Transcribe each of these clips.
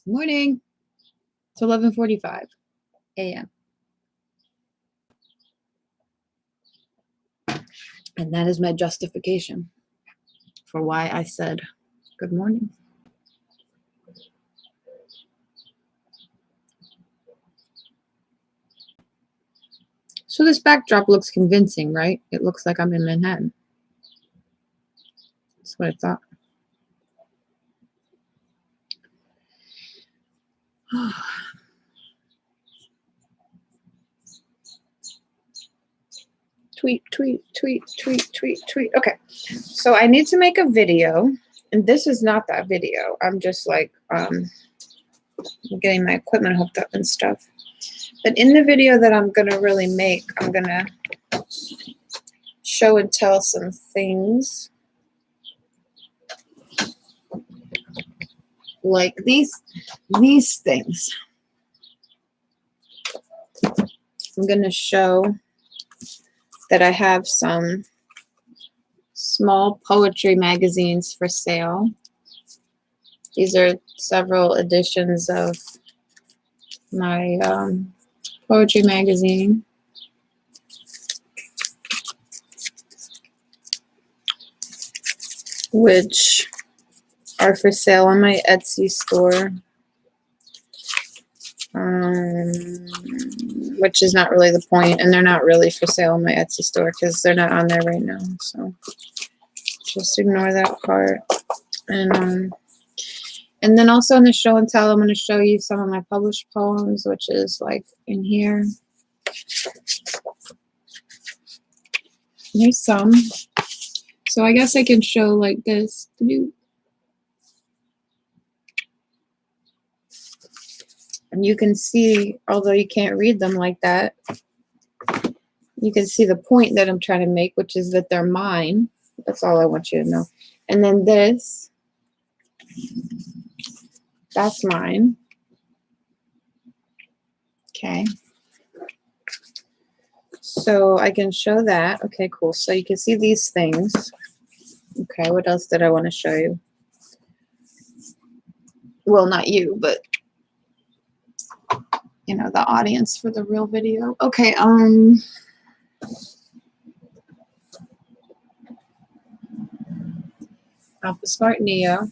Morning. It's 11:45 a.m. And that is my justification for why I said good morning. So this backdrop looks convincing, right? It looks like I'm in Manhattan. That's what I thought. Tweet. Okay, so I need to make a video, and this is not that video. I'm just like getting my equipment hooked up and stuff. But in the video that I'm gonna really make, I'm gonna show and tell some things. Like these things. I'm going to show that I have some small poetry magazines for sale. These are several editions of my poetry magazine. Which are for sale on my Etsy store. Which is not really the point, and they're not really for sale on my Etsy store because they're not on there right now. So just ignore that part. And then also in the show and tell, I'm going to show you some of my published poems, which is like in here. Here's some. So I guess I can show like this. And you can see, although you can't read them like that, you can see the point that I'm trying to make, which is that they're mine. That's all I want you to know. And then this, that's mine. Okay. So I can show that. Okay, cool. So you can see these things. Okay, what else did I want to show you? Well, not you, but you know, the audience for the real video. Okay, Alpha Smart Neo.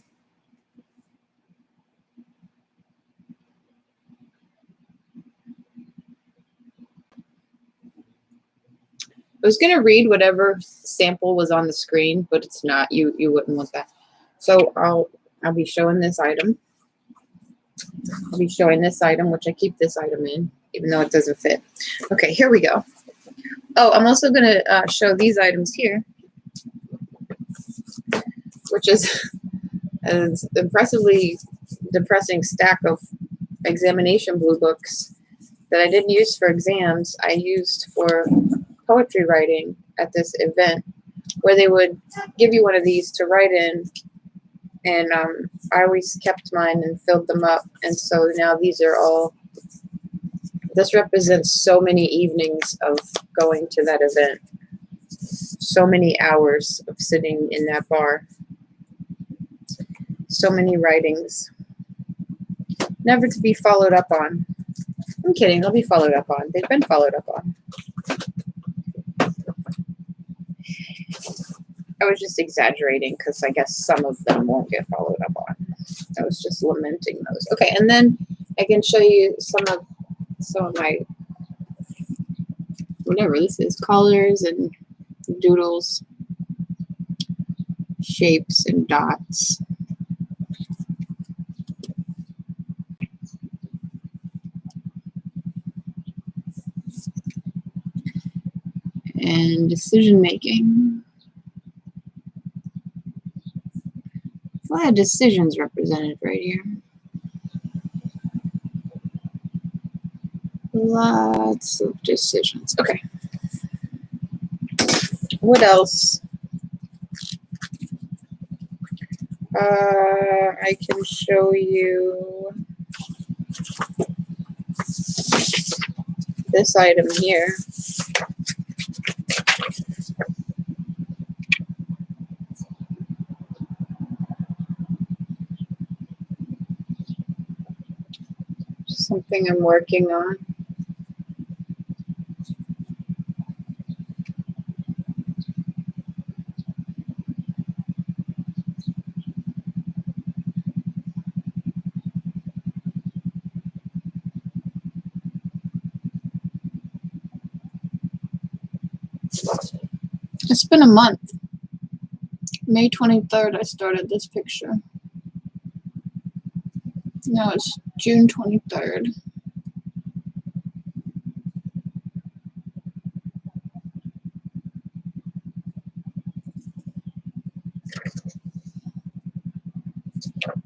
I was gonna read whatever sample was on the screen, but it's not. You wouldn't want that. So I'll be showing this item. I'll be showing this item, which I keep this item in, even though it doesn't fit. Okay, here we go. Oh, I'm also gonna show these items here, which is an impressively depressing stack of examination blue books that I didn't use for exams. I used for poetry writing at this event where they would give you one of these to write in, and I always kept mine and filled them up, and so now these are all, this represents so many evenings of going to that event, so many hours of sitting in that bar, so many writings, never to be followed up on. I'm kidding, they'll be followed up on. They've been followed up on. I was just exaggerating because I guess some of them won't get followed up on. I was just lamenting those. Okay, and then I can show you some of my, whatever this is, colors and doodles, shapes and dots. And decision making. A lot of decisions represented right here. Lots of decisions. Okay. What else? I can show you this item here. Something I'm working on. It's been a month. May 23rd, I started this picture. Now it's June 23rd.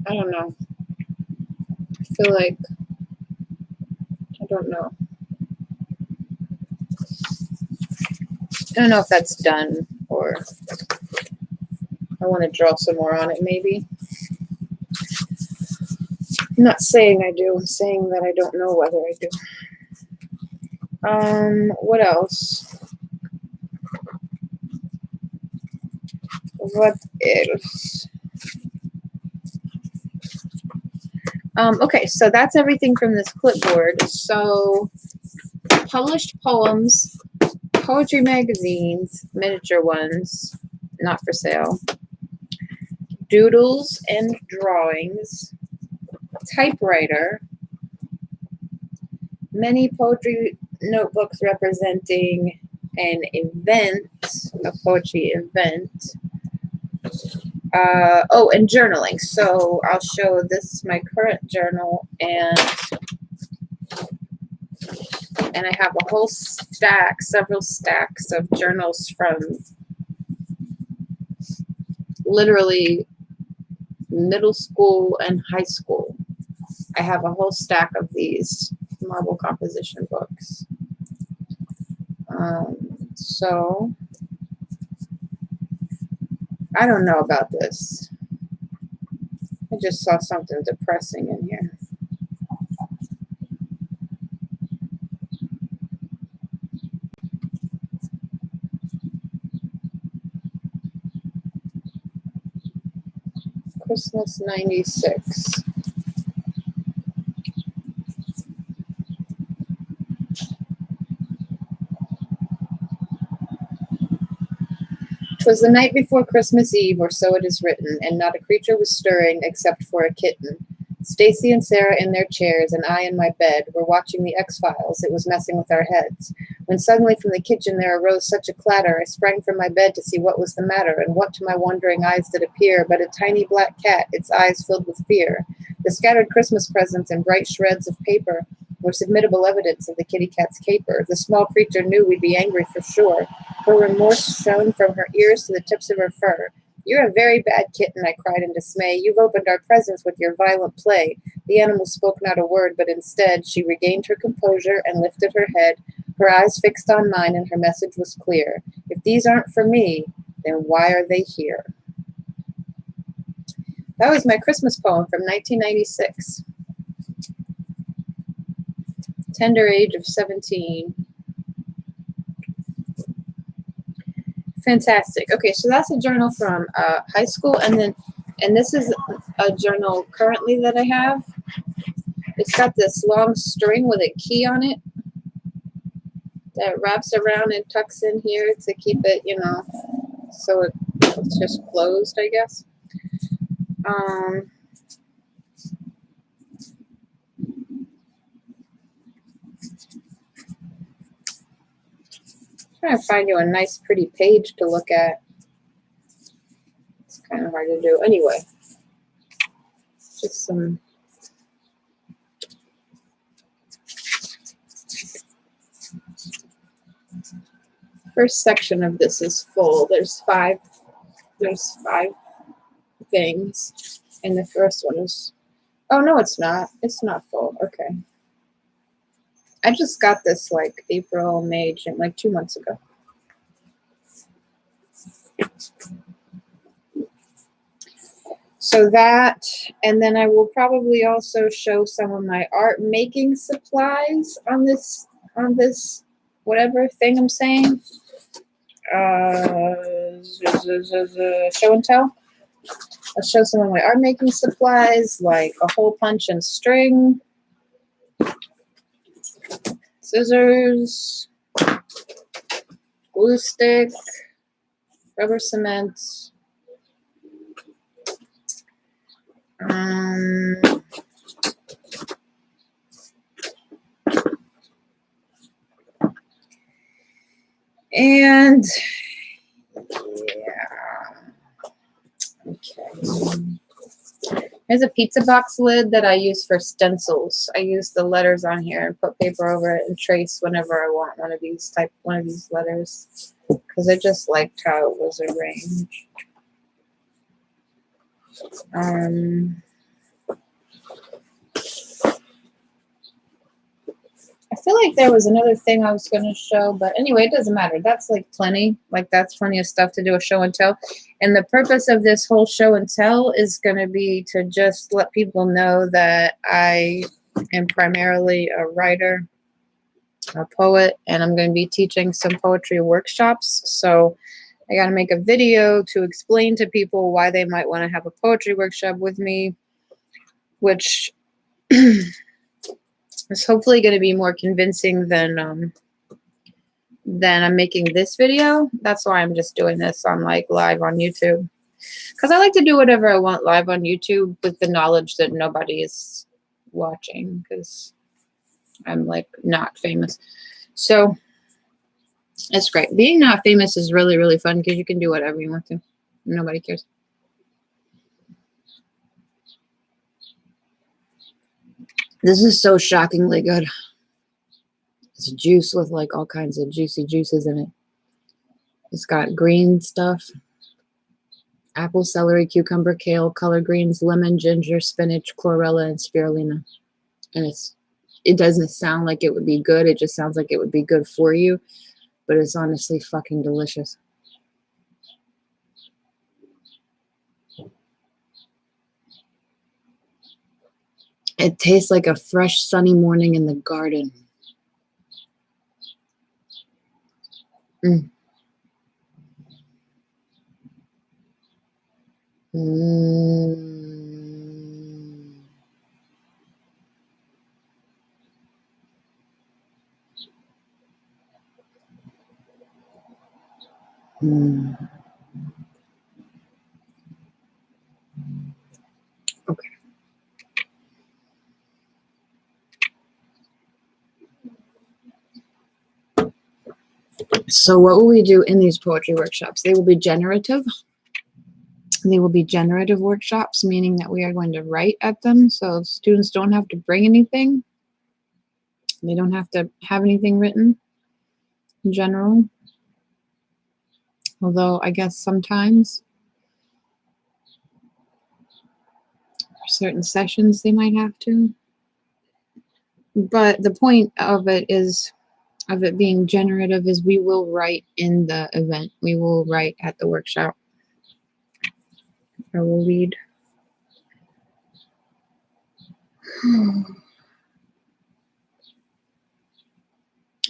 I don't know. I feel like, I don't know. I don't know if that's done or I want to draw some more on it maybe. I'm not saying I do, I'm saying that I don't know whether I do. What else? What else? Okay, so that's everything from this clipboard. So, published poems, poetry magazines, miniature ones, not for sale, doodles and drawings, typewriter, many poetry notebooks representing an event, a poetry event. Oh, and journaling. So I'll show this is my current journal, and I have a whole stack, several stacks of journals from literally middle school and high school. I have a whole stack of these marble composition books. So I don't know about this. I just saw something depressing in here. Christmas 96. "'Twas the night before Christmas Eve, or so it is written, and not a creature was stirring except for a kitten. Stacy and Sarah in their chairs, and I in my bed, were watching the X-Files. It was messing with our heads. When suddenly from the kitchen there arose such a clatter, I sprang from my bed to see what was the matter, and what to my wondering eyes did appear but a tiny black cat, its eyes filled with fear. The scattered Christmas presents and bright shreds of paper were submittable evidence of the kitty cat's caper. The small creature knew we'd be angry for sure. Her remorse shone from her ears to the tips of her fur. 'You're a very bad kitten,' I cried in dismay. 'You've opened our presents with your violent play.' The animal spoke not a word, but instead she regained her composure and lifted her head, her eyes fixed on mine, and her message was clear. 'If these aren't for me, then why are they here?'" That was my Christmas poem from 1996. Tender age of 17. Fantastic. Okay, so that's a journal from high school, and this is a journal currently that I have. It's got this long string with a key on it that wraps around and tucks in here to keep it, so it's just closed, I guess. Trying to find you a nice, pretty page to look at. It's kind of hard to do. Anyway, just some. First section of this is full. There's five things, and the first one is. Oh no, it's not. It's not full. Okay. I just got this like April, May, June, like 2 months ago. So that, and then I will probably also show some of my art making supplies on this whatever thing I'm saying. Show and tell. I'll show some of my art making supplies, like a hole punch and string. Scissors, glue stick, rubber cement, and yeah, okay. There's a pizza box lid that I use for stencils. I use the letters on here and put paper over it and trace whenever I want one of these letters, because I just liked how it was arranged. I feel like there was another thing I was going to show, but anyway, it doesn't matter. That's like plenty. Like, that's plenty of stuff to do a show and tell. And the purpose of this whole show and tell is going to be to just let people know that I am primarily a writer, a poet, and I'm going to be teaching some poetry workshops. So I got to make a video to explain to people why they might want to have a poetry workshop with me, which is hopefully going to be more convincing than I'm making this video. That's why I'm just doing this on like live on YouTube, because I like to do whatever I want live on YouTube with the knowledge that nobody is watching, because I'm like not famous. So it's great. Being not famous is really, really fun because you can do whatever you want to. Nobody cares. This is so shockingly good. It's juice with like all kinds of juicy juices in it. It's got green stuff. Apple, celery, cucumber, kale, collard greens, lemon, ginger, spinach, chlorella, and spirulina. And it doesn't sound like it would be good. It just sounds like it would be good for you. But it's honestly fucking delicious. It tastes like a fresh, sunny morning in the garden. Mm. Okay. So what will we do in these poetry workshops? They will be generative. They will be generative workshops, meaning that we are going to write at them. So students don't have to bring anything. They don't have to have anything written in general. Although I guess sometimes for certain sessions they might have to. But the point of it being generative is we will write in the event. We will write at the workshop. I will lead.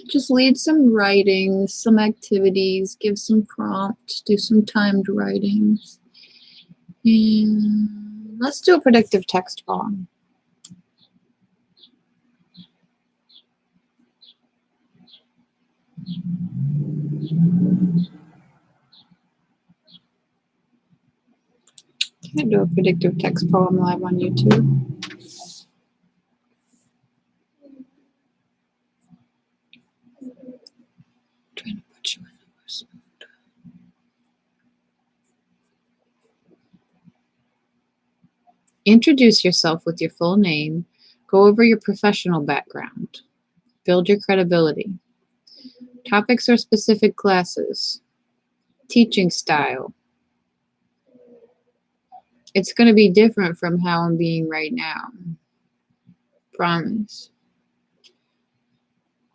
Just lead some writing, some activities, give some prompts, do some timed writings. And let's do a predictive text poem. Can I do a predictive text poem live on YouTube? Trying to put you in the worst mood. Introduce yourself with your full name. Go over your professional background. Build your credibility. Topics or specific classes. Teaching style. It's going to be different from how I'm being right now. Promise.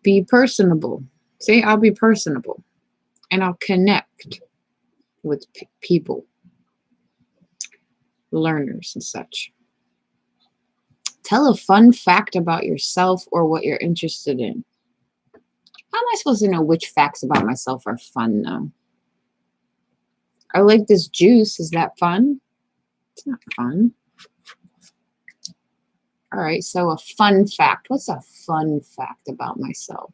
Be personable. Say I'll be personable. And I'll connect with people, learners and such. Tell a fun fact about yourself or what you're interested in. How am I supposed to know which facts about myself are fun, though? I like this juice. Is that fun? It's not fun. All right, so a fun fact. What's a fun fact about myself?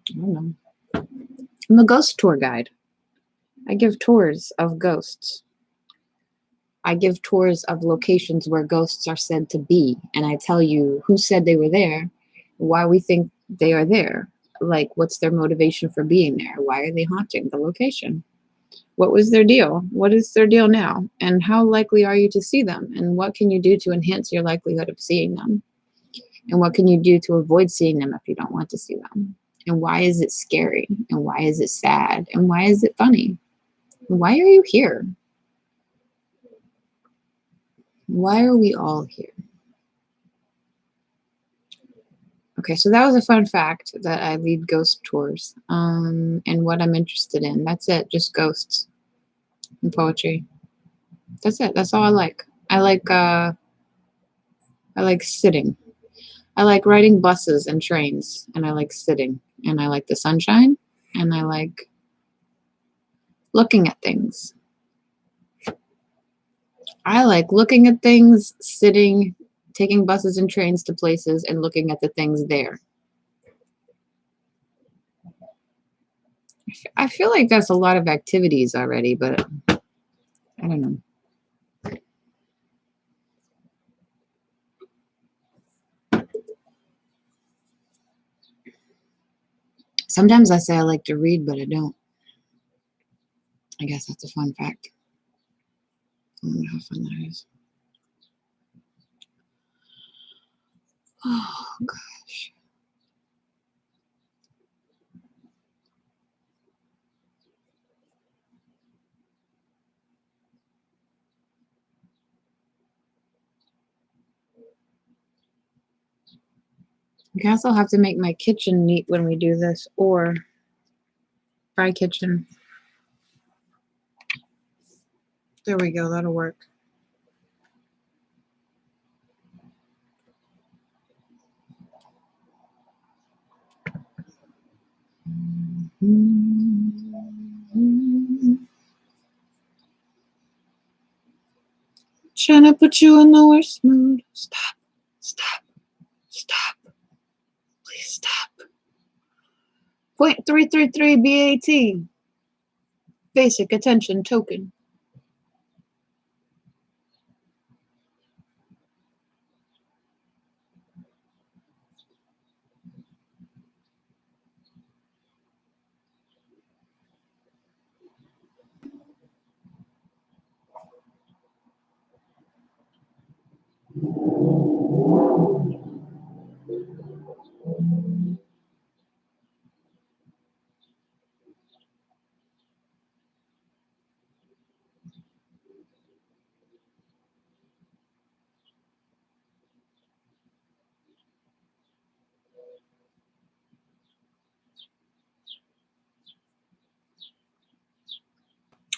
I don't know. I'm a ghost tour guide. I give tours of ghosts. I give tours of locations where ghosts are said to be, and I tell you who said they were there, why we think they are there, like what's their motivation for being there, why are they haunting the location, what was their deal, what is their deal now, and how likely are you to see them, and what can you do to enhance your likelihood of seeing them, and what can you do to avoid seeing them if you don't want to see them, and why is it scary, and why is it sad, and why is it funny, why are you here? Why are we all here? Okay, so that was a fun fact that I lead ghost tours, and what I'm interested in. That's it, just ghosts and poetry. That's it. That's all I like. I like sitting. I like riding buses and trains, and I like sitting, and I like the sunshine, and I like looking at things. I like looking at things, sitting, taking buses and trains to places, and looking at the things there. I feel like that's a lot of activities already, but I don't know. Sometimes I say I like to read, but I don't. I guess that's a fun fact. I don't know how fun that is. Oh, gosh. I guess I'll have to make my kitchen neat when we do this, or fry kitchen. There we go. That'll work. Trying to put you in the worst mood. Stop. Stop. Stop. Please stop. 0.333 BAT. Basic attention token.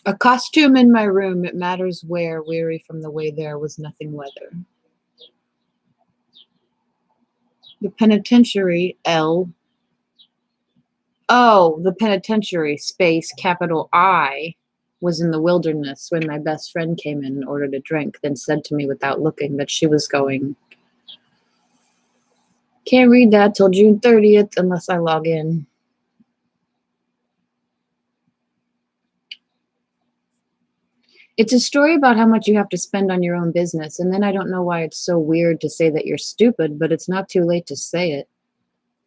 A costume in my room, it matters where, weary from the way there was nothing weather. The penitentiary, L. Oh, the penitentiary, space, capital I, was in the wilderness when my best friend came in and ordered a drink, then said to me without looking that she was going, can't read that till June 30th unless I log in. It's a story about how much you have to spend on your own business, and then I don't know why it's so weird to say that you're stupid, but it's not too late to say it.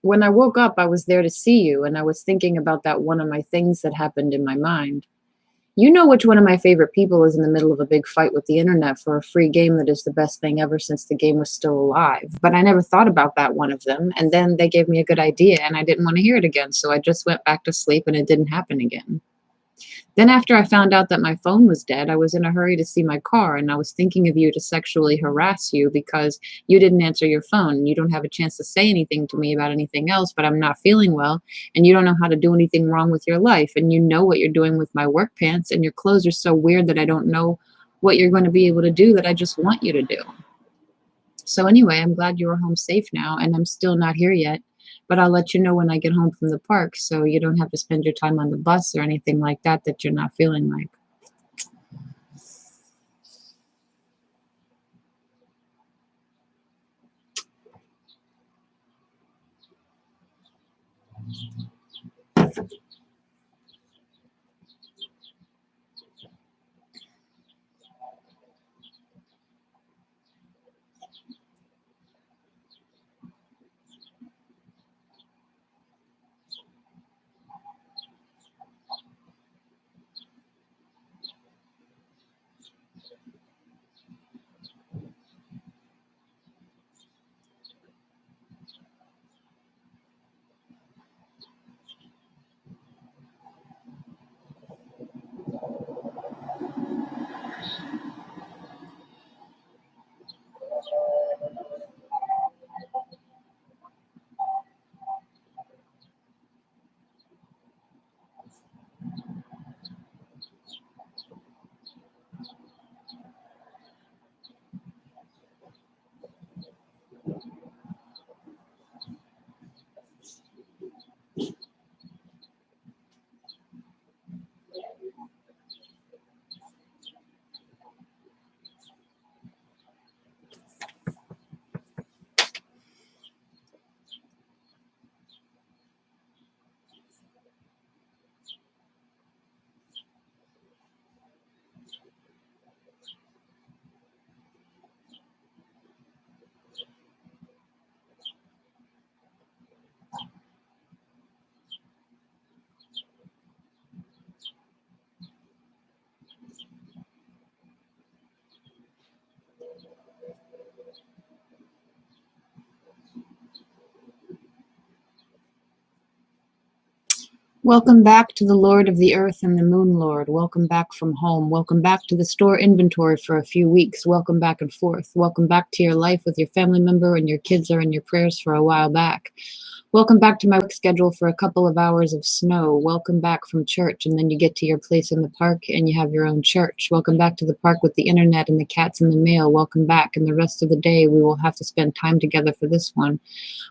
When I woke up, I was there to see you, and I was thinking about that one of my things that happened in my mind. You know which one of my favorite people is in the middle of a big fight with the internet for a free game that is the best thing ever since the game was still alive. But I never thought about that one of them, and then they gave me a good idea, and I didn't want to hear it again, so I just went back to sleep, and it didn't happen again. Then after I found out that my phone was dead, I was in a hurry to see my car, and I was thinking of you to sexually harass you because you didn't answer your phone. You don't have a chance to say anything to me about anything else, but I'm not feeling well, and you don't know how to do anything wrong with your life, and you know what you're doing with my work pants, and your clothes are so weird that I don't know what you're going to be able to do that I just want you to do. So anyway, I'm glad you're home safe now, and I'm still not here yet. But I'll let you know when I get home from the park so you don't have to spend your time on the bus or anything like that you're not feeling like. Welcome back to the Lord of the Earth and the Moon Lord. Welcome back from home. Welcome back to the store inventory for a few weeks. Welcome back and forth. Welcome back to your life with your family member and your kids are in your prayers for a while back. Welcome back to my work schedule for a couple of hours of snow. Welcome back from church, and then you get to your place in the park and you have your own church. Welcome back to the park with the internet and the cats and the mail. Welcome back, and the rest of the day we will have to spend time together for this one.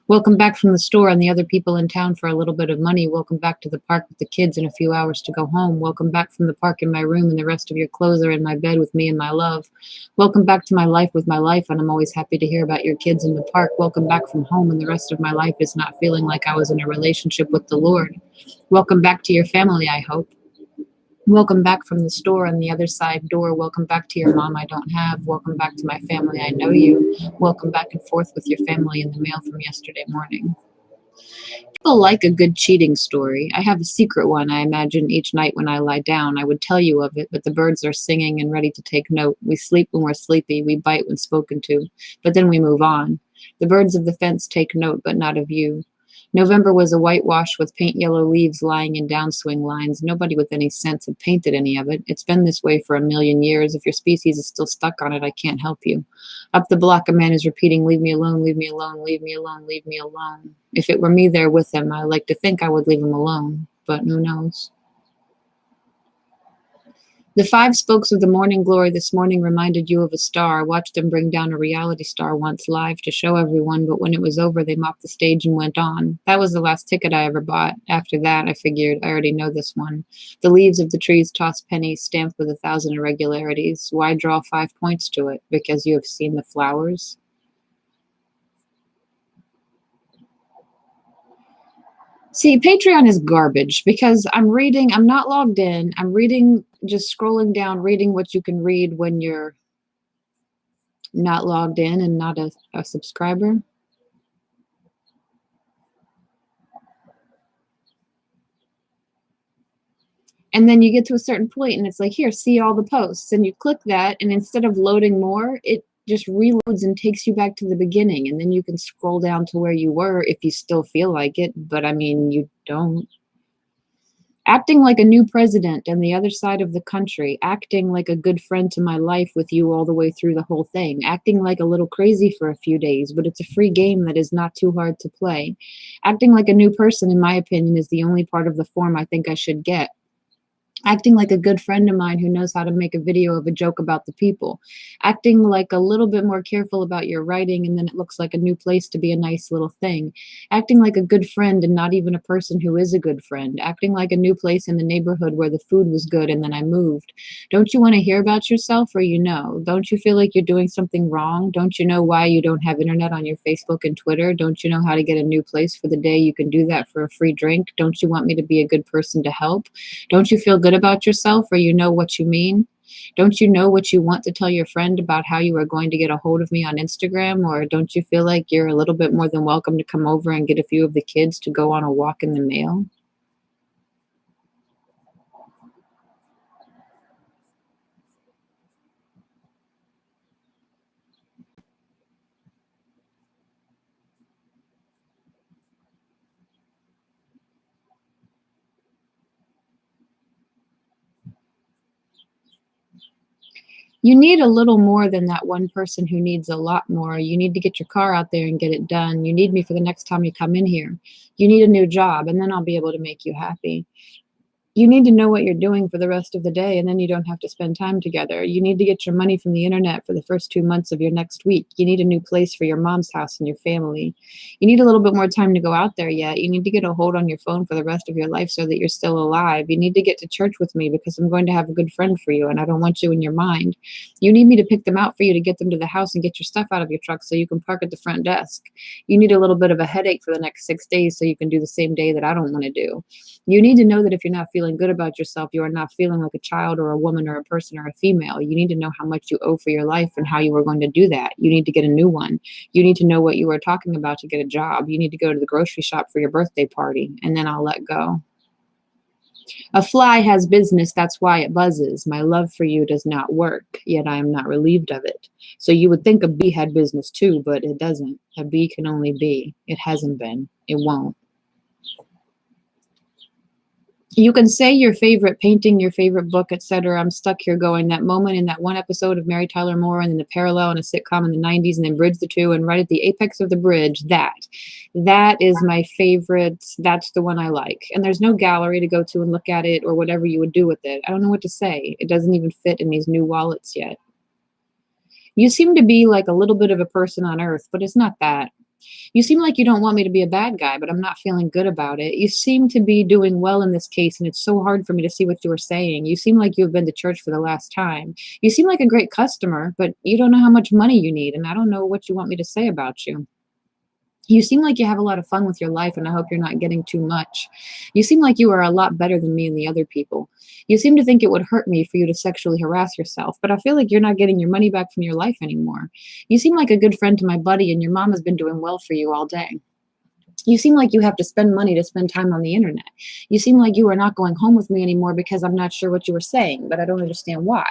Welcome back from the store and the other people in town for a little bit of money. Welcome back to the park with the kids in a few hours to go home. Welcome back from the park in my room, and the rest of your clothes are in my bed with me and my love. Welcome back to my life with my life, and I'm always happy to hear about your kids in the park. Welcome back from home, and the rest of my life is not feeling like I was in a relationship with the Lord. Welcome back to your family, I hope. Welcome back from the store and the other side door. Welcome back to your mom I don't have. Welcome back to my family I know you. Welcome back and forth with your family in the mail from yesterday morning. People like a good cheating story. I have a secret one I imagine each night when I lie down. I would tell you of it, but the birds are singing and ready to take note. We sleep when we're sleepy. We bite when spoken to, but then we move on. The birds of the fence take note, but not of you. November was a whitewash with paint yellow leaves lying in downswing lines. Nobody with any sense had painted any of it. It's been this way for a million years. If your species is still stuck on it, I can't help you. Up the block, a man is repeating, leave me alone, leave me alone, leave me alone, leave me alone. If it were me there with him, I like to think I would leave him alone, but who knows? The 5 spokes of the morning glory this morning reminded you of a star. Watched them bring down a reality star once live to show everyone, but when it was over, they mopped the stage and went on. That was the last ticket I ever bought. After that, I figured, I already know this one. The leaves of the trees toss pennies stamped with 1,000 irregularities. Why draw 5 points to it? Because you have seen the flowers? See, Patreon is garbage because I'm not logged in. I'm reading, just scrolling down, reading what you can read when you're not logged in and not a subscriber. And then you get to a certain point and it's like, here, see all the posts. And you click that, and instead of loading more, it just reloads and takes you back to the beginning. And then you can scroll down to where you were if you still feel like it. But I mean, you don't. Acting like a new president on the other side of the country, acting like a good friend to my life with you all the way through the whole thing, acting like a little crazy for a few days, but it's a free game that is not too hard to play. Acting like a new person, in my opinion, is the only part of the form I think I should get. Acting like a good friend of mine who knows how to make a video of a joke about the people, acting like a little bit more careful about your writing and then it looks like a new place to be a nice little thing, acting like a good friend and not even a person who is a good friend, acting like a new place in the neighborhood where the food was good and then I moved. Don't you want to hear about yourself or you know? Don't you feel like you're doing something wrong? Don't you know why you don't have internet on your Facebook and Twitter? Don't you know how to get a new place for the day you can do that for a free drink? Don't you want me to be a good person to help? Don't you feel good about yourself or you know what you mean? Don't you know what you want to tell your friend about how you are going to get a hold of me on Instagram? Or don't you feel like you're a little bit more than welcome to come over and get a few of the kids to go on a walk in the mail? You need a little more than that one person who needs a lot more. You need to get your car out there and get it done. You need me for the next time you come in here. You need a new job, and then I'll be able to make you happy. You need to know what you're doing for the rest of the day, and then you don't have to spend time together. You need to get your money from the internet for the first 2 months of your next week. You need a new place for your mom's house and your family. You need a little bit more time to go out there yet. You need to get a hold on your phone for the rest of your life so that you're still alive. You need to get to church with me because I'm going to have a good friend for you, and I don't want you in your mind. You need me to pick them out for you to get them to the house and get your stuff out of your truck so you can park at the front desk. You need a little bit of a headache for the next 6 days so you can do the same day that I don't want to do. You need to know that if you're not feeling good about yourself, you are not feeling like a child or a woman or a person or a female. You need to know how much you owe for your life and how you are going to do that. You need to get a new one. You need to know what you are talking about to get a job. You need to go to the grocery shop for your birthday party, and then I'll let go. A fly has business, that's why it buzzes. My love for you does not work, yet I am not relieved of it. So you would think a bee had business too, but it doesn't. A bee can only be. It hasn't been. It won't. You can say your favorite painting, your favorite book, etc. I'm stuck here going that moment in that one episode of Mary Tyler Moore and then the parallel in a sitcom in the 90s and then bridge the two and right at the apex of the bridge, that is my favorite. That's the one I like. And there's no gallery to go to and look at it or whatever you would do with it. I don't know what to say. It doesn't even fit in these new wallets yet. You seem to be like a little bit of a person on earth, but it's not that. You seem like you don't want me to be a bad guy, but I'm not feeling good about it. You seem to be doing well in this case, and it's so hard for me to see what you are saying. You seem like you have been to church for the last time. You seem like a great customer, but you don't know how much money you need, and I don't know what you want me to say about you. You seem like you have a lot of fun with your life, and I hope you're not getting too much. You seem like you are a lot better than me and the other people. You seem to think it would hurt me for you to sexually harass yourself, but I feel like you're not getting your money back from your life anymore. You seem like a good friend to my buddy, and your mom has been doing well for you all day. You seem like you have to spend money to spend time on the internet. You seem like you are not going home with me anymore because I'm not sure what you were saying, but I don't understand why.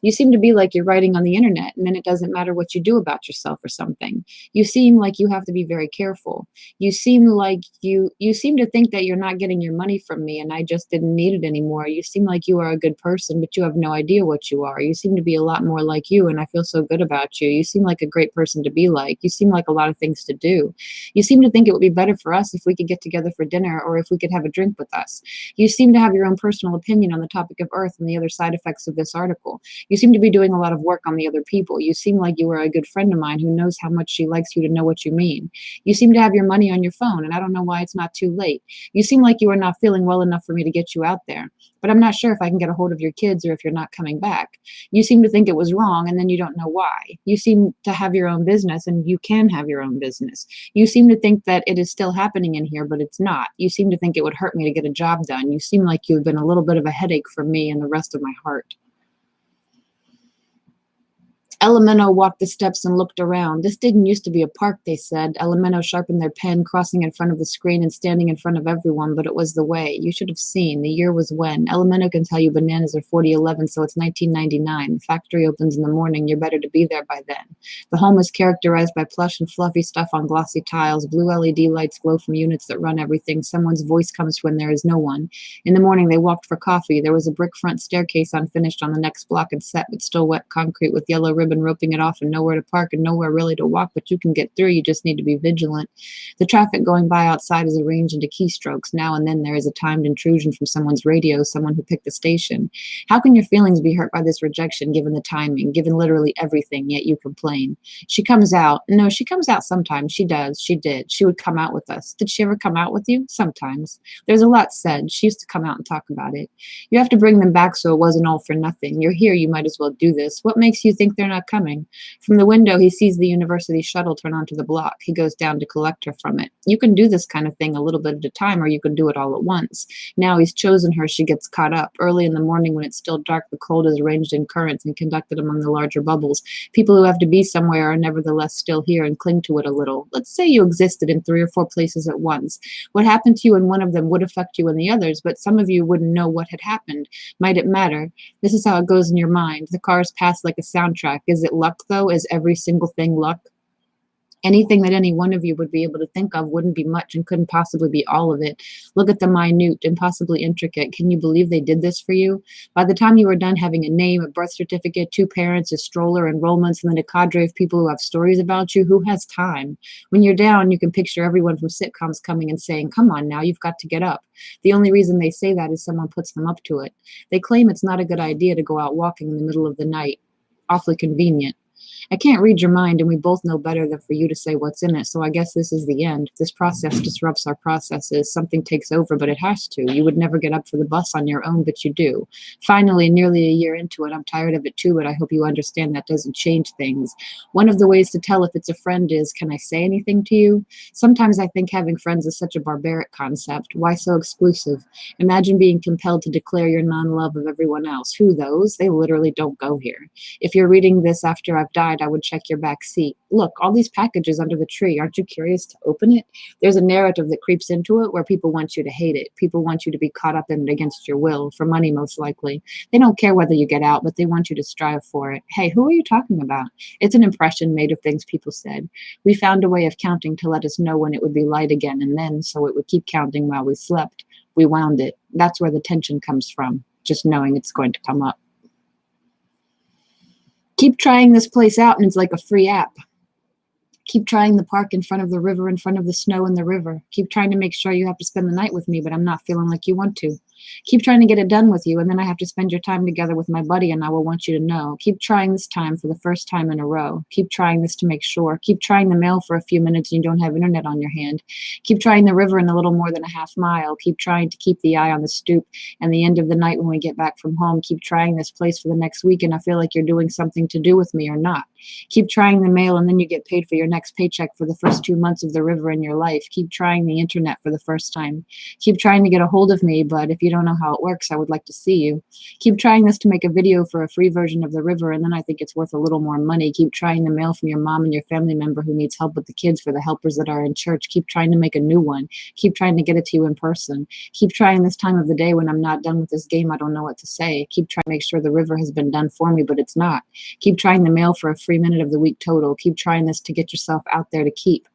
You seem to be like you're writing on the internet and then it doesn't matter what you do about yourself or something. You seem like you have to be very careful. You seem like you seem to think that you're not getting your money from me and I just didn't need it anymore. You seem like you are a good person, but you have no idea what you are. You seem to be a lot more like you and I feel so good about you. You seem like a great person to be like. You seem like a lot of things to do. You seem to think it would be better for us if we could get together for dinner or if we could have a drink with us. You seem to have your own personal opinion on the topic of Earth and the other side effects of this article. You seem to be doing a lot of work on the other people. You seem like you are a good friend of mine who knows how much she likes you to know what you mean. You seem to have your money on your phone, and I don't know why it's not too late. You seem like you are not feeling well enough for me to get you out there, but I'm not sure if I can get a hold of your kids or if you're not coming back. You seem to think it was wrong, and then you don't know why. You seem to have your own business, and you can have your own business. You seem to think that it is still happening in here, but it's not. You seem to think it would hurt me to get a job done. You seem like you've been a little bit of a headache for me and the rest of my heart. Elemento walked the steps and looked around. This didn't used to be a park, they said. Elemento sharpened their pen, crossing in front of the screen and standing in front of everyone, but it was the way. You should have seen. The year was when. Elemento can tell you bananas are 4011, so it's 1999. The factory opens in the morning. You're better to be there by then. The home is characterized by plush and fluffy stuff on glossy tiles. Blue LED lights glow from units that run everything. Someone's voice comes when there is no one. In the morning, they walked for coffee. There was a brick front staircase unfinished on the next block and set with still wet concrete with yellow ribbons ribbon roping it off and nowhere to park and nowhere really to walk, but you can get through. You just need to be vigilant. The traffic going by outside is arranged into keystrokes. Now and then there is a timed intrusion from someone's radio, someone who picked the station. How can your feelings be hurt by this rejection, given the timing, given literally everything, yet you complain? She comes out. No, she comes out sometimes. She does. She did. She would come out with us. Did she ever come out with you? Sometimes. There's a lot said. She used to come out and talk about it. You have to bring them back so it wasn't all for nothing. You're here. You might as well do this. What makes you think they're not coming? From the window, he sees the university shuttle turn onto the block. He goes down to collect her from it. You can do this kind of thing a little bit at a time, or you can do it all at once. Now he's chosen her. She gets caught up. Early in the morning when it's still dark, the cold is arranged in currents and conducted among the larger bubbles. People who have to be somewhere are nevertheless still here and cling to it a little. Let's say you existed in 3 or 4 places at once. What happened to you in one of them would affect you in the others, but some of you wouldn't know what had happened. Might it matter? This is how it goes in your mind. The cars pass like a soundtrack. Is it luck, though? Is every single thing luck? Anything that any one of you would be able to think of wouldn't be much and couldn't possibly be all of it. Look at the minute, impossibly intricate. Can you believe they did this for you? By the time you were done having a name, a birth certificate, 2 parents, a stroller, enrollments, and then a cadre of people who have stories about you, who has time? When you're down, you can picture everyone from sitcoms coming and saying, come on now, you've got to get up. The only reason they say that is someone puts them up to it. They claim it's not a good idea to go out walking in the middle of the night. Awfully convenient. I can't read your mind, and we both know better than for you to say what's in it, so I guess this is the end. This process disrupts our processes. Something takes over, but it has to. You would never get up for the bus on your own, but you do. Finally, nearly a year into it, I'm tired of it too, but I hope you understand that doesn't change things. One of the ways to tell if it's a friend is, can I say anything to you? Sometimes I think having friends is such a barbaric concept. Why so exclusive? Imagine being compelled to declare your non-love of everyone else. Who those? They literally don't go here. If you're reading this after I've died, I would check your back seat. Look, all these packages under the tree. Aren't you curious to open it? There's a narrative that creeps into it where people want you to hate it. People want you to be caught up in it against your will, for money most likely. They don't care whether you get out, but they want you to strive for it. Hey, who are you talking about? It's an impression made of things people said. We found a way of counting to let us know when it would be light again, and then, so it would keep counting while we slept, we wound it. That's where the tension comes from, just knowing it's going to come up. Keep trying this place out, and it's like a free app. Keep trying the park in front of the river, in front of the snow in the river. Keep trying to make sure you have to spend the night with me, but I'm not feeling like you want to. Keep trying to get it done with you, and then I have to spend your time together with my buddy, and I will want you to know. Keep trying this time for the first time in a row. Keep trying this to make sure. Keep trying the mail for a few minutes and you don't have internet on your hand. Keep trying the river in a little more than a half mile. Keep trying to keep the eye on the stoop and the end of the night when we get back from home. Keep trying this place for the next week, and I feel like you're doing something to do with me or not. Keep trying the mail, and then you get paid for your next paycheck for the first 2 months of the river in your life. Keep trying the internet for the first time. Keep trying to get a hold of me, but if you don't know how it works, I would like to see you. Keep trying this to make a video for a free version of the river, and then I think it's worth a little more money. Keep trying the mail from your mom and your family member who needs help with the kids for the helpers that are in church. Keep trying to make a new one. Keep trying to get it to you in person. Keep trying this time of the day when I'm not done with this game. I don't know what to say. Keep trying to make sure the river has been done for me, but it's not. Keep trying the mail for a free minute of the week total. Keep trying this to get yourself out there to keep.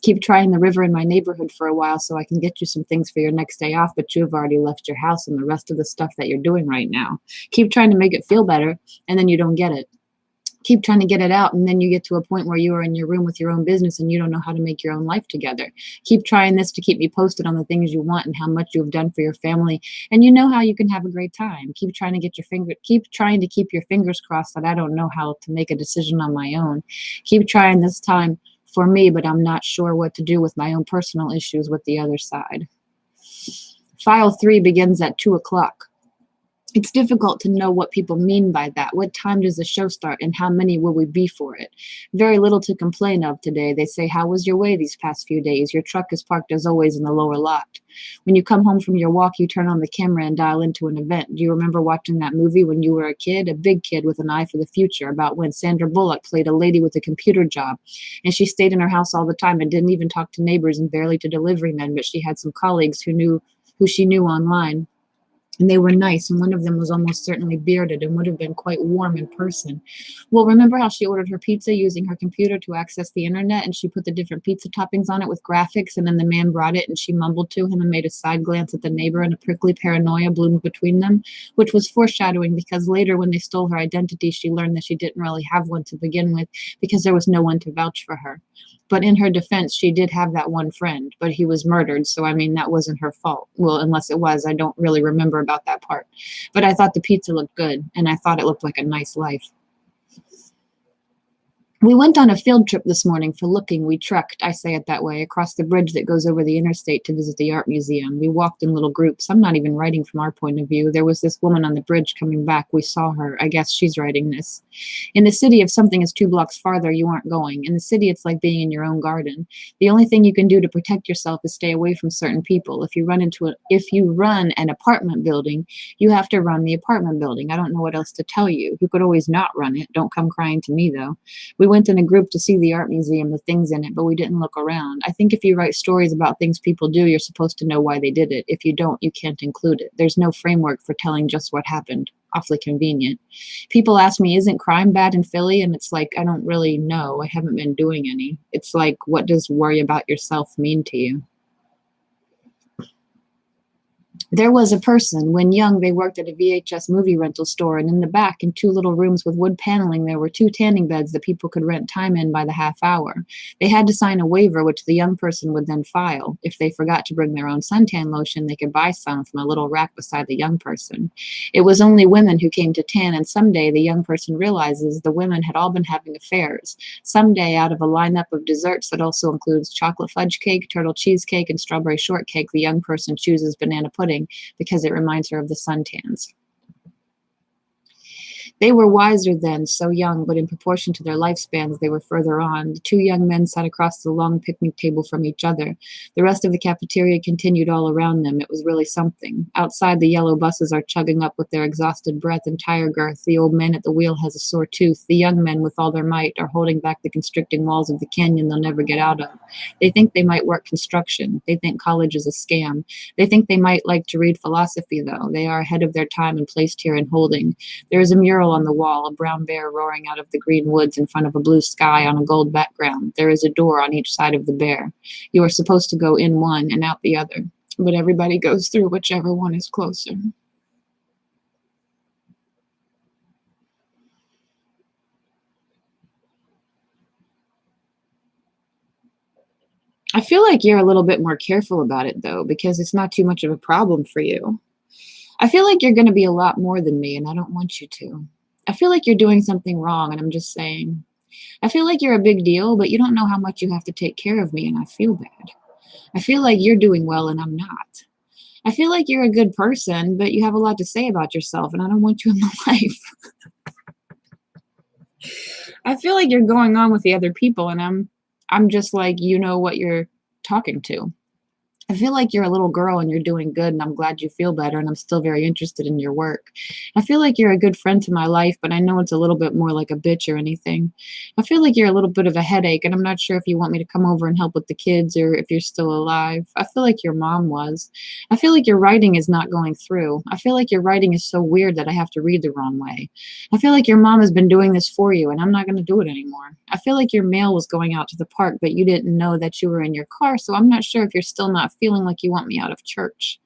Keep trying the river in my neighborhood for a while so I can get you some things for your next day off, but you have already left your house and the rest of the stuff that you're doing right now. Keep trying to make it feel better, and then you don't get it. Keep trying to get it out, and then you get to a point where you are in your room with your own business and you don't know how to make your own life together. Keep trying this to keep me posted on the things you want and how much you have done for your family, and you know how you can have a great time. Keep trying to keep your fingers crossed that I don't know how to make a decision on my own. Keep trying this time for me, but I'm not sure what to do with my own personal issues with the other side. File 3 begins at 2 o'clock. It's difficult to know what people mean by that. What time does the show start, and how many will we be for it? Very little to complain of today. They say, how was your way these past few days? Your truck is parked as always in the lower lot. When you come home from your walk, you turn on the camera and dial into an event. Do you remember watching that movie when you were a kid? A big kid with an eye for the future, about when Sandra Bullock played a lady with a computer job, and she stayed in her house all the time and didn't even talk to neighbors and barely to delivery men, but she had some colleagues who she knew online. And they were nice, and one of them was almost certainly bearded and would have been quite warm in person. Well, remember how she ordered her pizza using her computer to access the internet, and she put the different pizza toppings on it with graphics, and then the man brought it, and she mumbled to him and made a side glance at the neighbor, and a prickly paranoia bloomed between them, which was foreshadowing because later when they stole her identity, she learned that she didn't really have one to begin with because there was no one to vouch for her. But in her defense, she did have that one friend, but he was murdered. So, I mean, that wasn't her fault. Well, unless it was, I don't really remember about that part. But I thought the pizza looked good, and I thought it looked like a nice life. We went on a field trip this morning for looking. We trekked, I say it that way, across the bridge that goes over the interstate to visit the art museum. We walked in little groups. I'm not even writing from our point of view. There was this woman on the bridge coming back. We saw her. I guess she's writing this. In the city, if something is 2 blocks farther, you aren't going. In the city, it's like being in your own garden. The only thing you can do to protect yourself is stay away from certain people. If you run an apartment building, you have to run the apartment building. I don't know what else to tell you. You could always not run it. Don't come crying to me, though. We went in a group to see the art museum, the things in it, but we didn't look around. I think if you write stories about things people do, you're supposed to know why they did it. If you don't, you can't include it. There's no framework for telling just what happened. Awfully convenient. People ask me, isn't crime bad in Philly? And it's like, I don't really know. I haven't been doing any. It's like, what does worry about yourself mean to you? There was a person. When young, they worked at a VHS movie rental store, and in the back, in 2 little rooms with wood paneling, there were 2 tanning beds that people could rent time in by the half hour. They had to sign a waiver, which the young person would then file. If they forgot to bring their own suntan lotion, they could buy some from a little rack beside the young person. It was only women who came to tan, and someday the young person realizes the women had all been having affairs. Someday, out of a lineup of desserts that also includes chocolate fudge cake, turtle cheesecake, and strawberry shortcake, the young person chooses banana pudding because it reminds her of the suntans. They were wiser then, so young, but in proportion to their lifespans, they were further on. The 2 young men sat across the long picnic table from each other. The rest of the cafeteria continued all around them. It was really something. Outside, the yellow buses are chugging up with their exhausted breath and tire girth. The old man at the wheel has a sore tooth. The young men, with all their might, are holding back the constricting walls of the canyon they'll never get out of. They think they might work construction. They think college is a scam. They think they might like to read philosophy, though. They are ahead of their time and placed here in holding. There is a mural on the wall, a brown bear roaring out of the green woods in front of a blue sky on a gold background. There is a door on each side of the bear. You are supposed to go in one and out the other, but everybody goes through whichever one is closer. I feel like you're a little bit more careful about it, though, because it's not too much of a problem for you. I feel like you're going to be a lot more than me, and I don't want you to. I feel like you're doing something wrong, and I'm just saying. I feel like you're a big deal, but you don't know how much you have to take care of me, and I feel bad. I feel like you're doing well, and I'm not. I feel like you're a good person, but you have a lot to say about yourself, and I don't want you in my life. I feel like you're going on with the other people, and I'm just like, you know what you're talking to. I feel like you're a little girl and you're doing good, and I'm glad you feel better, and I'm still very interested in your work. I feel like you're a good friend to my life, but I know it's a little bit more like a bitch or anything. I feel like you're a little bit of a headache, and I'm not sure if you want me to come over and help with the kids or if you're still alive. I feel like your mom was. I feel like your writing is not going through. I feel like your writing is so weird that I have to read the wrong way. I feel like your mom has been doing this for you, and I'm not going to do it anymore. I feel like your mail was going out to the park, but you didn't know that you were in your car, so I'm not sure if you're still not feeling like you want me out of church.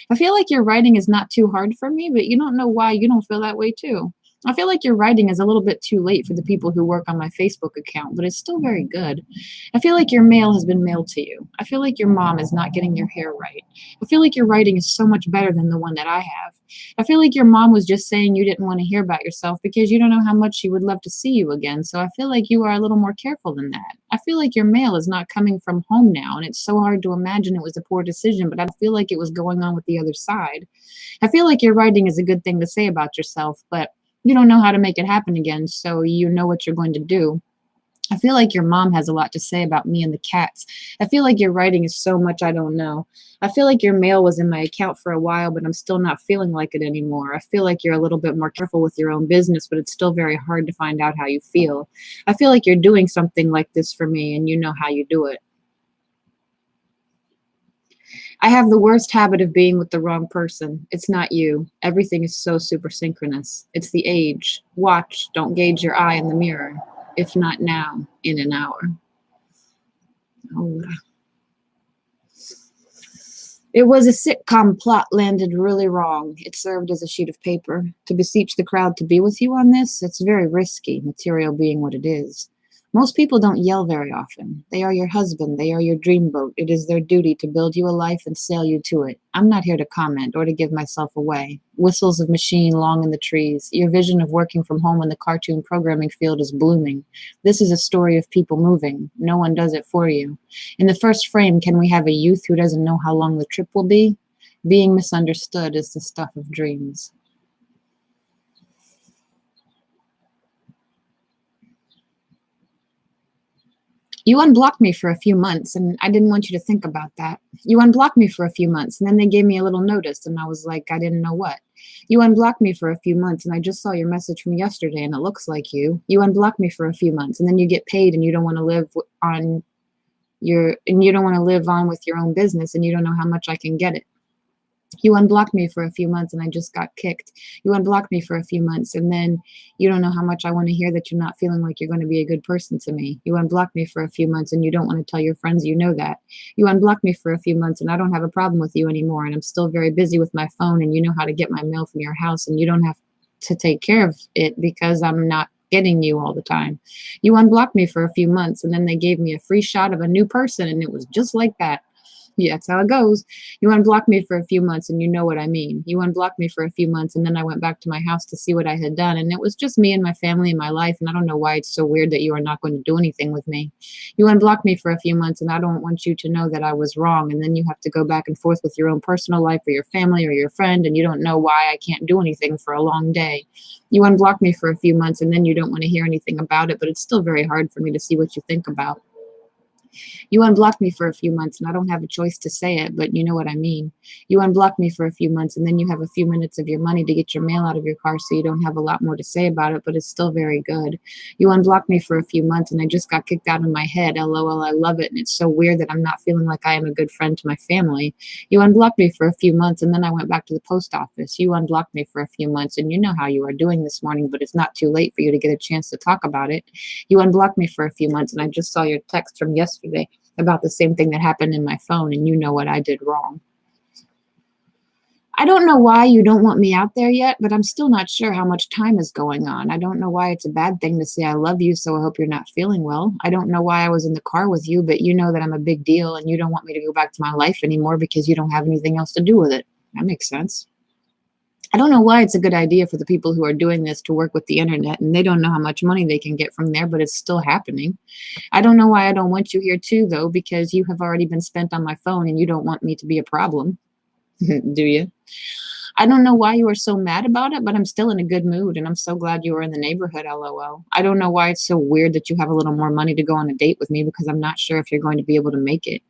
I feel like your writing is not too hard for me, but you don't know why you don't feel that way too. I feel like your writing is a little bit too late for the people who work on my Facebook account, but it's still very good. I feel like your mail has been mailed to you. I feel like your mom is not getting your hair right. I feel like your writing is so much better than the one that I have. I feel like your mom was just saying you didn't want to hear about yourself because you don't know how much she would love to see you again. So I feel like you are a little more careful than that. I feel like your mail is not coming from home now, and it's so hard to imagine it was a poor decision, but I feel like it was going on with the other side. I feel like your writing is a good thing to say about yourself, but you don't know how to make it happen again, so you know what you're going to do. I feel like your mom has a lot to say about me and the cats. I feel like your writing is so much I don't know. I feel like your mail was in my account for a while, but I'm still not feeling like it anymore. I feel like you're a little bit more careful with your own business, but it's still very hard to find out how you feel. I feel like you're doing something like this for me, and you know how you do it. I have the worst habit of being with the wrong person. It's not you. Everything is so super synchronous. It's the age. Watch, don't gauge your eye in the mirror. If not now, in an hour. Oh. It was a sitcom plot landed really wrong. It served as a sheet of paper. To beseech the crowd to be with you on this, it's very risky, material being what it is. Most people don't yell very often. They are your husband. They are your dreamboat. It is their duty to build you a life and sail you to it. I'm not here to comment or to give myself away. Whistles of machine long in the trees. Your vision of working from home in the cartoon programming field is blooming. This is a story of people moving. No one does it for you. In the first frame, can we have a youth who doesn't know how long the trip will be? Being misunderstood is the stuff of dreams. You unblocked me for a few months, and I didn't want you to think about that. You unblocked me for a few months, and then they gave me a little notice, and I was like, I didn't know what. You unblocked me for a few months, and I just saw your message from yesterday, and it looks like you. You unblocked me for a few months, and then you get paid, and you don't want to live on you don't want to live on with your own business, and you don't know how much I can get it. You unblocked me for a few months and I just got kicked. You unblocked me for a few months and then you don't know how much I want to hear that you're not feeling like you're going to be a good person to me. You unblocked me for a few months and you don't want to tell your friends you know that. You unblocked me for a few months and I don't have a problem with you anymore and I'm still very busy with my phone and you know how to get my mail from your house and you don't have to take care of it because I'm not getting you all the time. You unblocked me for a few months and then they gave me a free shot of a new person and it was just like that. Yeah, that's how it goes. You unblocked me for a few months and you know what I mean. You unblocked me for a few months and then I went back to my house to see what I had done. And it was just me and my family and my life. And I don't know why it's so weird that you are not going to do anything with me. You unblocked me for a few months and I don't want you to know that I was wrong. And then you have to go back and forth with your own personal life or your family or your friend. And you don't know why I can't do anything for a long day. You unblocked me for a few months and then you don't want to hear anything about it. But it's still very hard for me to see what you think about. You unblocked me for a few months, and I don't have a choice to say it, but you know what I mean. You unblocked me for a few months, and then you have a few minutes of your money to get your mail out of your car, so you don't have a lot more to say about it, but it's still very good. You unblocked me for a few months, and I just got kicked out of my head. LOL, I love it, and it's so weird that I'm not feeling like I am a good friend to my family. You unblocked me for a few months, and then I went back to the post office. You unblocked me for a few months, and you know how you are doing this morning, but it's not too late for you to get a chance to talk about it. You unblocked me for a few months, and I just saw your text from yesterday about the same thing that happened in my phone, and you know what I did wrong. I don't know why you don't want me out there yet, but I'm still not sure how much time is going on. I don't know why it's a bad thing to say I love you, so I hope you're not feeling well. I don't know why I was in the car with you, but you know that I'm a big deal and you don't want me to go back to my life anymore because you don't have anything else to do with it. That makes sense. I don't know why it's a good idea for the people who are doing this to work with the internet and they don't know how much money they can get from there, but it's still happening. I don't know why I don't want you here too, though, because you have already been spent on my phone and you don't want me to be a problem. Do you? I don't know why you are so mad about it, but I'm still in a good mood and I'm so glad you are in the neighborhood, LOL. I don't know why it's so weird that you have a little more money to go on a date with me because I'm not sure if you're going to be able to make it.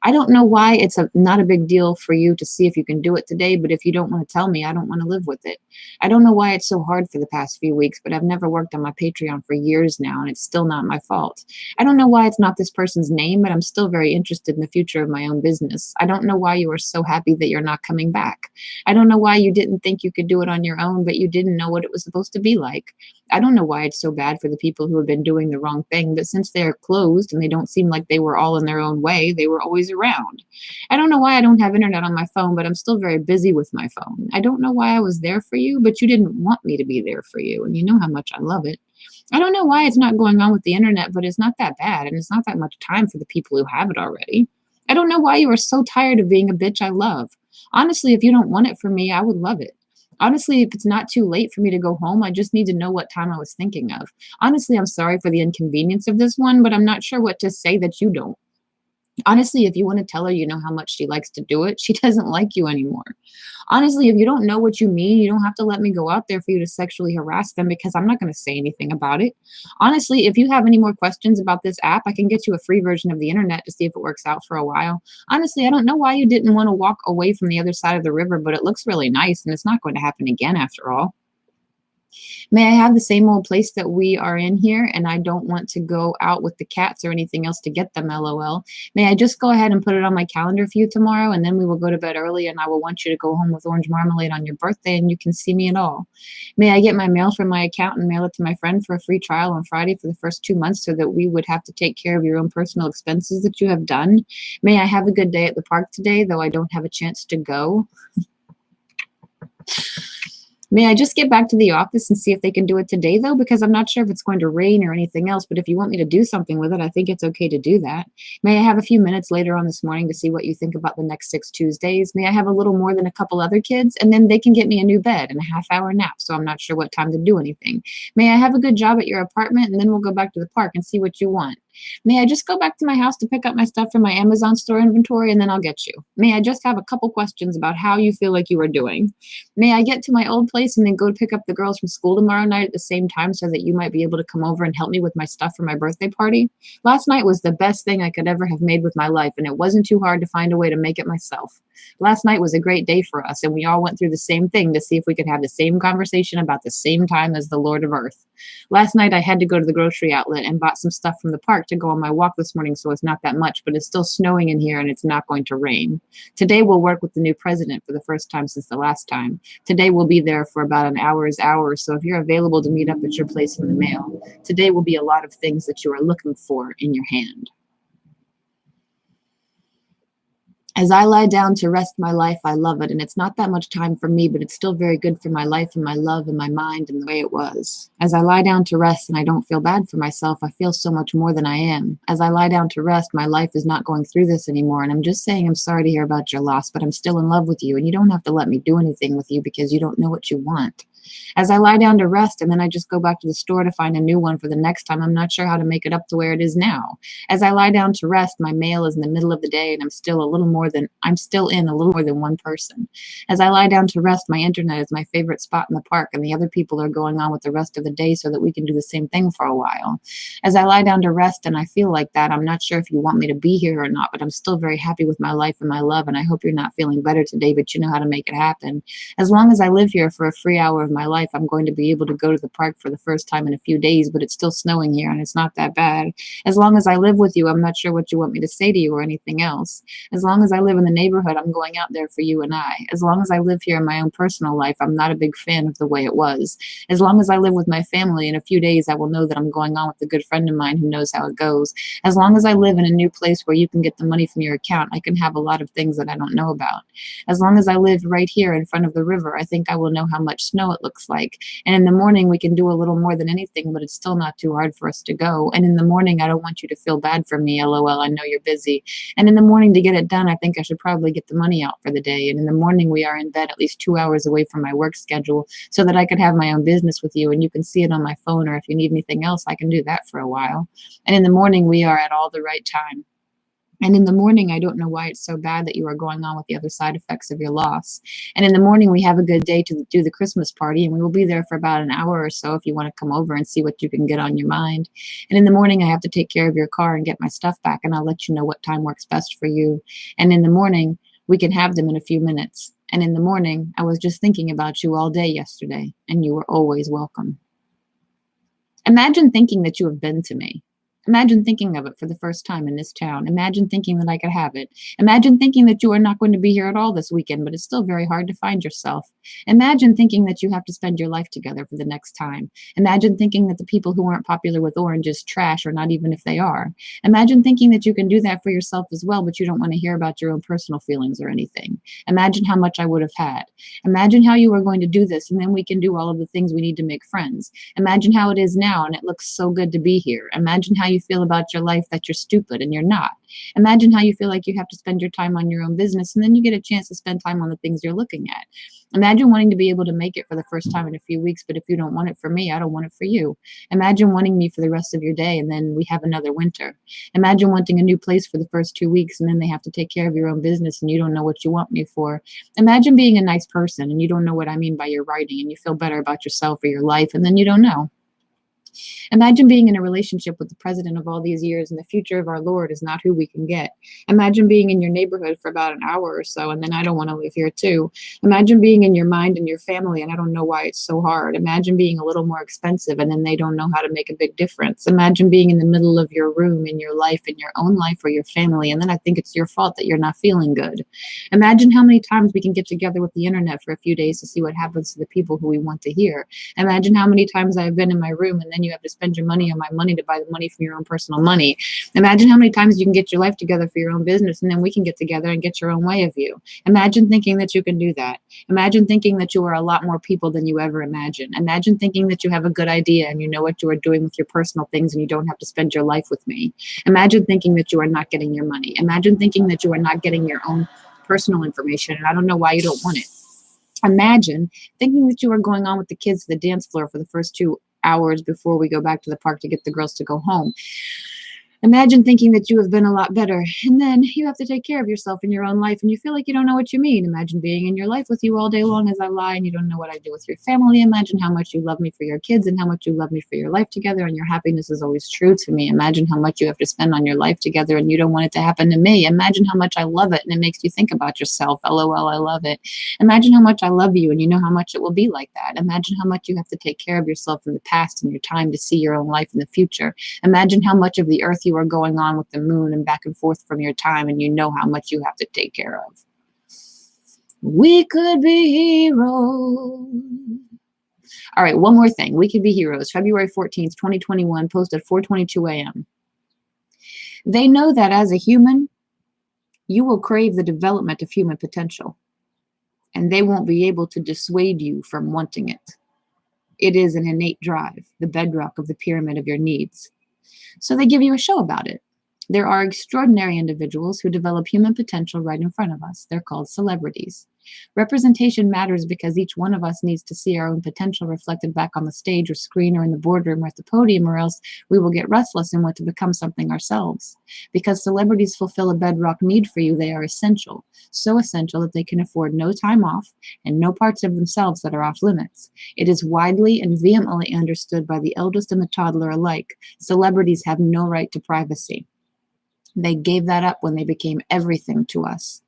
I don't know why it's not a big deal for you to see if you can do it today, but if you don't want to tell me, I don't want to live with it. I don't know why it's so hard for the past few weeks, but I've never worked on my Patreon for years now and it's still not my fault. I don't know why it's not this person's name, but I'm still very interested in the future of my own business. I don't know why you are so happy that you're not coming back. I don't know why you didn't think you could do it on your own, but you didn't know what it was supposed to be like. I don't know why it's so bad for the people who have been doing the wrong thing, but since they are closed and they don't seem like they were all in their own way, they were always around. I don't know why I don't have internet on my phone, but I'm still very busy with my phone. I don't know why I was there for you, but you didn't want me to be there for you, and you know how much I love it. I don't know why it's not going on with the internet, but it's not that bad, and it's not that much time for the people who have it already. I don't know why you are so tired of being a bitch I love. Honestly, if you don't want it for me, I would love it. Honestly, if it's not too late for me to go home, I just need to know what time I was thinking of. Honestly, I'm sorry for the inconvenience of this one, but I'm not sure what to say that you don't. Honestly, if you want to tell her you know how much she likes to do it, she doesn't like you anymore. Honestly, if you don't know what you mean, you don't have to let me go out there for you to sexually harass them because I'm not going to say anything about it. Honestly, if you have any more questions about this app, I can get you a free version of the internet to see if it works out for a while. Honestly, I don't know why you didn't want to walk away from the other side of the river, but it looks really nice and it's not going to happen again after all. May I have the same old place that we are in here, and I don't want to go out with the cats or anything else to get them, LOL. May I just go ahead and put it on my calendar for you tomorrow, and then we will go to bed early, and I will want you to go home with orange marmalade on your birthday, and you can see me at all. May I get my mail from my account and mail it to my friend for a free trial on Friday for the first 2 months so that we would have to take care of your own personal expenses that you have done? May I have a good day at the park today, though I don't have a chance to go? May I just get back to the office and see if they can do it today, though? Because I'm not sure if it's going to rain or anything else, but if you want me to do something with it, I think it's okay to do that. May I have a few minutes later on this morning to see what you think about the next 6 Tuesdays? May I have a little more than a couple other kids? And then they can get me a new bed and a half-hour nap, so I'm not sure what time to do anything. May I have a good job at your apartment, and then we'll go back to the park and see what you want. May I just go back to my house to pick up my stuff from my Amazon store inventory, and then I'll get you. May I just have a couple questions about how you feel like you are doing? May I get to my old place and then go pick up the girls from school tomorrow night at the same time so that you might be able to come over and help me with my stuff for my birthday party? Last night was the best thing I could ever have made with my life, and it wasn't too hard to find a way to make it myself. Last night was a great day for us, and we all went through the same thing to see if we could have the same conversation about the same time as the Lord of Earth. Last night I had to go to the grocery outlet and bought some stuff from the park to go on my walk this morning, so it's not that much, but it's still snowing in here and it's not going to rain. Today we'll work with the new president for the first time since the last time. Today we'll be there for about an hour, so if you're available to meet up at your place in the mail, today will be a lot of things that you are looking for in your hand. As I lie down to rest my life, I love it, and it's not that much time for me, but it's still very good for my life and my love and my mind and the way it was. As I lie down to rest and I don't feel bad for myself, I feel so much more than I am. As I lie down to rest, my life is not going through this anymore, and I'm just saying I'm sorry to hear about your loss, but I'm still in love with you, and you don't have to let me do anything with you because you don't know what you want. As I lie down to rest and then I just go back to the store to find a new one for the next time, I'm not sure how to make it up to where it is now. As I lie down to rest, my mail is in the middle of the day and I'm still in a little more than one person. As I lie down to rest, my internet is my favorite spot in the park and the other people are going on with the rest of the day so that we can do the same thing for a while. As I lie down to rest and I feel like that, I'm not sure if you want me to be here or not, but I'm still very happy with my life and my love, and I hope you're not feeling better today, but you know how to make it happen. As long as I live here for a free hour of my life, I'm going to be able to go to the park for the first time in a few days, but it's still snowing here and it's not that bad. As long as I live with you, I'm not sure what you want me to say to you or anything else. As long as I live in the neighborhood, I'm going out there for you and I. As long as I live here in my own personal life, I'm not a big fan of the way it was. As long as I live with my family, in a few days I will know that I'm going on with a good friend of mine who knows how it goes. As long as I live in a new place where you can get the money from your account, I can have a lot of things that I don't know about. As long as I live right here in front of the river, I think I will know how much snow it looks like. And in the morning, we can do a little more than anything, but it's still not too hard for us to go. And in the morning, I don't want you to feel bad for me, LOL. I know you're busy. And in the morning, to get it done, I think I should probably get the money out for the day. And in the morning, we are in bed at least 2 hours away from my work schedule so that I could have my own business with you and you can see it on my phone, or if you need anything else, I can do that for a while. And in the morning, we are at all the right time. And in the morning, I don't know why it's so bad that you are going on with the other side effects of your loss. And in the morning, we have a good day to do the Christmas party, and we will be there for about an hour or so if you want to come over and see what you can get on your mind. And in the morning, I have to take care of your car and get my stuff back, and I'll let you know what time works best for you. And in the morning, we can have them in a few minutes. And in the morning, I was just thinking about you all day yesterday, and you were always welcome. Imagine thinking that you have been to me. Imagine thinking of it for the first time in this town. Imagine thinking that I could have it. Imagine thinking that you are not going to be here at all this weekend, but it's still very hard to find yourself. Imagine thinking that you have to spend your life together for the next time. Imagine thinking that the people who aren't popular with Orange is trash, or not even if they are. Imagine thinking that you can do that for yourself as well, but you don't want to hear about your own personal feelings or anything. Imagine how much I would have had. Imagine how you are going to do this, and then we can do all of the things we need to make friends. Imagine how it is now, and it looks so good to be here. Imagine how you feel about your life that you're stupid and you're not. Imagine how you feel like you have to spend your time on your own business, and then you get a chance to spend time on the things you're looking at. Imagine wanting to be able to make it for the first time in a few weeks, but if you don't want it for me, I don't want it for you. Imagine wanting me for the rest of your day, and then we have another winter. Imagine wanting a new place for the first 2 weeks, and then they have to take care of your own business, and you don't know what you want me for. Imagine being a nice person, and you don't know what I mean by your writing, and you feel better about yourself or your life, and then you don't know. Imagine being in a relationship with the president of all these years, and the future of our Lord is not who we can get. Imagine being in your neighborhood for about an hour or so, and then I don't want to live here too. Imagine being in your mind and your family, and I don't know why it's so hard. Imagine being a little more expensive, and then they don't know how to make a big difference. Imagine being in the middle of your room, in your life, in your own life or your family, and then I think it's your fault that you're not feeling good. Imagine how many times we can get together with the internet for a few days to see what happens to the people who we want to hear. Imagine how many times I've been in my room and then you have to spend your money on my money to buy the money from your own personal money. Imagine how many times you can get your life together for your own business and then we can get together and get your own way of you. Imagine thinking that you can do that. Imagine thinking that you are a lot more people than you ever imagined. Imagine thinking that you have a good idea and you know what you are doing with your personal things and you don't have to spend your life with me. Imagine thinking that you are not getting your money. Imagine thinking that you are not getting your own personal information and I don't know why you don't want it. Imagine thinking that you are going on with the kids to the dance floor for the first 2 hours before we go back to the park to get the girls to go home. Imagine thinking that you have been a lot better, and then you have to take care of yourself in your own life, and you feel like you don't know what you mean. Imagine being in your life with you all day long as I lie, and you don't know what I do with your family. Imagine how much you love me for your kids, and how much you love me for your life together, and your happiness is always true to me. Imagine how much you have to spend on your life together, and you don't want it to happen to me. Imagine how much I love it, and it makes you think about yourself. LOL, I love it. Imagine how much I love you, and you know how much it will be like that. Imagine how much you have to take care of yourself in the past and your time to see your own life in the future. Imagine how much of the earth you are going on with the moon and back and forth from your time, and you know how much you have to take care of. We could be heroes. All right, one more thing. We could be heroes. February 14th, 2021, posted 4:22 a.m. They know that as a human, you will crave the development of human potential, and they won't be able to dissuade you from wanting it. It is an innate drive, the bedrock of the pyramid of your needs. So they give you a show about it. There are extraordinary individuals who develop human potential right in front of us. They're called celebrities. Representation matters because each one of us needs to see our own potential reflected back on the stage or screen or in the boardroom or at the podium, or else we will get restless and want to become something ourselves. Because celebrities fulfill a bedrock need for you, they are essential. So essential that they can afford no time off and no parts of themselves that are off limits. It is widely and vehemently understood by the eldest and the toddler alike. Celebrities have no right to privacy. They gave that up when they became everything to us.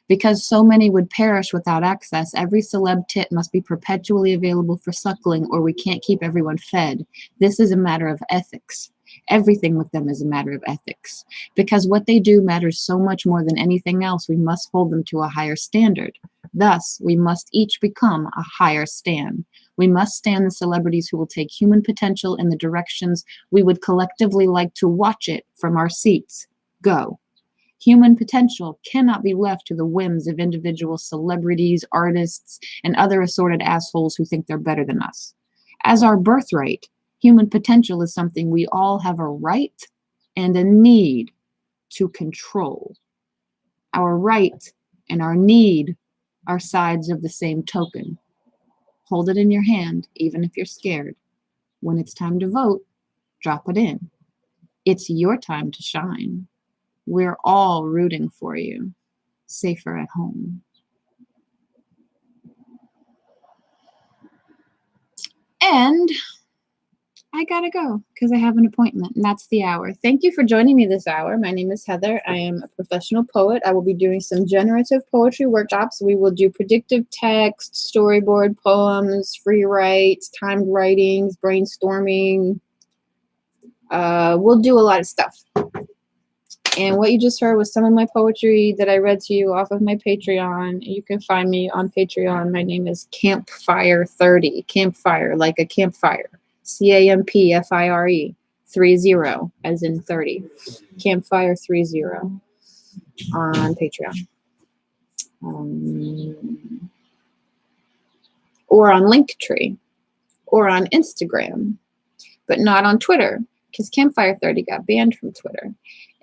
Because so many would perish without access, every celeb tit must be perpetually available for suckling, or we can't keep everyone fed. This is a matter of ethics. Everything with them is a matter of ethics. Because what they do matters so much more than anything else, we must hold them to a higher standard. Thus, we must each become a higher stan. We must stand the celebrities who will take human potential in the directions we would collectively like to watch it from our seats go. Human potential cannot be left to the whims of individual celebrities, artists, and other assorted assholes who think they're better than us. As our birthright, human potential is something we all have a right and a need to control. Our right and our need are sides of the same token. Hold it in your hand, even if you're scared. When it's time to vote, drop it in. It's your time to shine. We're all rooting for you. Safer at home. And I gotta go because I have an appointment, and that's the hour. Thank you for joining me this hour. My name is Heather. I am a professional poet. I will be doing some generative poetry workshops. We will do predictive text, storyboard poems, free writes, timed writings, brainstorming. We'll do a lot of stuff. And what you just heard was some of my poetry that I read to you off of my Patreon. You can find me on Patreon. My name is Campfire30. Campfire, like a campfire. Campfire 30, as in 30. Campfire 30 on Patreon. Or on Linktree. Or on Instagram. But not on Twitter, because Campfire 30 got banned from Twitter.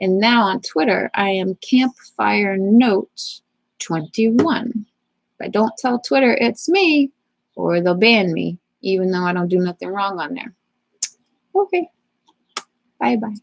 And now on Twitter, I am Campfire Note 21. But don't tell Twitter it's me, or they'll ban me, even though I don't do nothing wrong on there. Okay. Bye-bye.